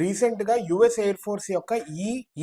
Recent గా US air force యొక్క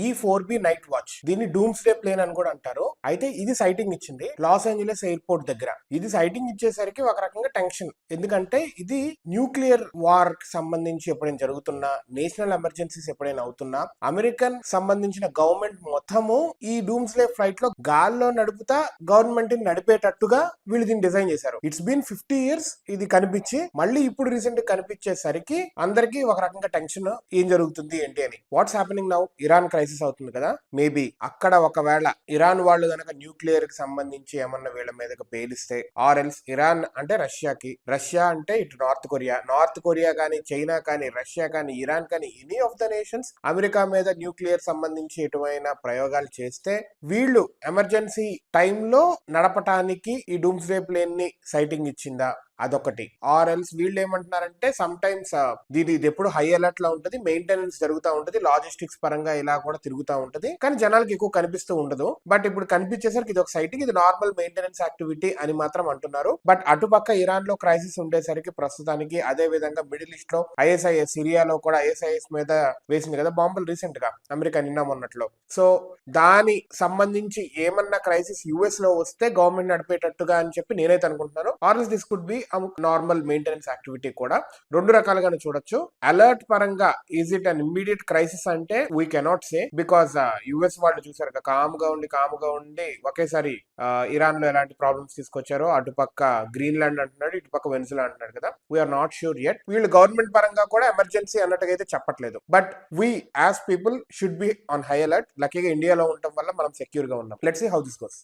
E4B night watch, దీన్ని డూమ్స్ డే ప్లేన్ అని కూడా అంటారు. అయితే ఇది సైటింగ్ ఇచ్చింది లాస్ ఏంజలస్ ఎయిర్పోర్ట్ దగ్గర. ఇది సైటింగ్ ఇచ్చేసరికి ఒక రకంగా టెన్షన్, ఎందుకంటే ఇది న్యూక్లియర్ వార్ కి సంబంధించి ఎప్పుడైనా జరుగుతున్నా, నేషనల్ ఎమర్జెన్సీస్ ఎప్పుడైనా అవుతున్నా, అమెరికన్ సంబంధించిన గవర్నమెంట్ మొత్తము ఈ డూమ్స్ డే ఫ్లైట్ లో గాల్లో నడుపుతా గవర్నమెంట్ ని నడిపేటట్టుగా వీళ్ళు దీన్ని డిజైన్ చేశారు. ఇట్స్ బీన్ 50 years ఇది కనిపించి, మళ్ళీ ఇప్పుడు రీసెంట్ గా కనిపించేసరికి అందరికి ఒక రకంగా టెన్షన్, ఏం జరుగుతుంది ఏంటి అని. What's happening now? Iran crisis అవుతుంది కదా, మేబీ అక్కడ ఒకవేళ ఇరాన్ వాళ్ళు గనక న్యూక్లియర్ కి సంబంధించి ఏమన్నా వీళ్ళ మీదకి పేలిస్తే, ఆర్ ఎల్స్ ఇరాన్ అంటే రష్యాకి, రష్యా అంటే ఇటు నార్త్ కొరియా కానీ, చైనా కానీ, రష్యా కానీ, ఇరాన్ కానీ, any of the nations America మీద న్యూక్లియర్ సంబంధించి ఎటువైనా ప్రయోగాలు చేస్తే, వీళ్ళు ఎమర్జెన్సీ టైంలో నడపటానికి ఈ డూమ్స్ డే ప్లేన్ ని సైటింగ్ ఇచ్చిందా, అదొకటి. ఆర్ ఎల్స్ వీళ్ళు ఏమంటున్నారంటే, సమ్ టైమ్స్ ఇది ఎప్పుడు హై అలర్ట్ లో ఉంటది, మెయింటెనెన్స్ జరుగుతూ ఉంటది, లాజిస్టిక్స్ పరంగా ఇలా కూడా తిరుగుతూ ఉంటది, కానీ జనాలకి ఎక్కువ కనిపిస్తూ ఉండదు. బట్ ఇప్పుడు కనిపించేసరికి ఇది ఒక సైటింగ్, ఇది నార్మల్ మెయింటెనెన్స్ యాక్టివిటీ అని మాత్రం అంటున్నారు. బట్ అటుపక్క ఇరాన్ లో క్రైసిస్ ఉండేసరికి ప్రస్తుతానికి, అదే విధంగా మిడిల్ ఈస్ట్ లో ISIS, సిరియాలో కూడా ISIS మీద వేసింది కదా బాంబులు రీసెంట్ గా అమెరికా నిన్న మొన్నట్లో. సో దాని సంబంధించి ఏమన్నా క్రైసిస్ యుఎస్ లో వస్తే గవర్నమెంట్ నడిపేటట్టుగా అని చెప్పి నేనైతే అనుకుంటున్నాను. Or this could be normal maintenance activity కూడా. రెండు రకాలుగానే చూడొచ్చు. అలర్ట్ పరంగా is it an immediate crisis అంటే we cannot say, because US వాళ్ళు చూసారు కామ్ గా ఉండి ఒకేసారి ఇరాన్ లో ఎలాంటి ప్రాబ్లమ్స్ తీసుకొచ్చారో, అటుపక్క గ్రీన్లాండ్ అంటున్నాడు, ఇటుపక్క వెనిజులా అంటున్నాడు కదా. We are not sure yet. వీళ్ళు గవర్నమెంట్ పరంగా కూడా ఎమర్జెన్సీ అన్నట్టుగా అయితే చెప్పట్లేదు. But we as people should be on high alert. లక్కీగా ఇండియాలో ఉండటం వల్ల మనం సెక్యూర్ గా ఉన్నాం. Let's see how this goes.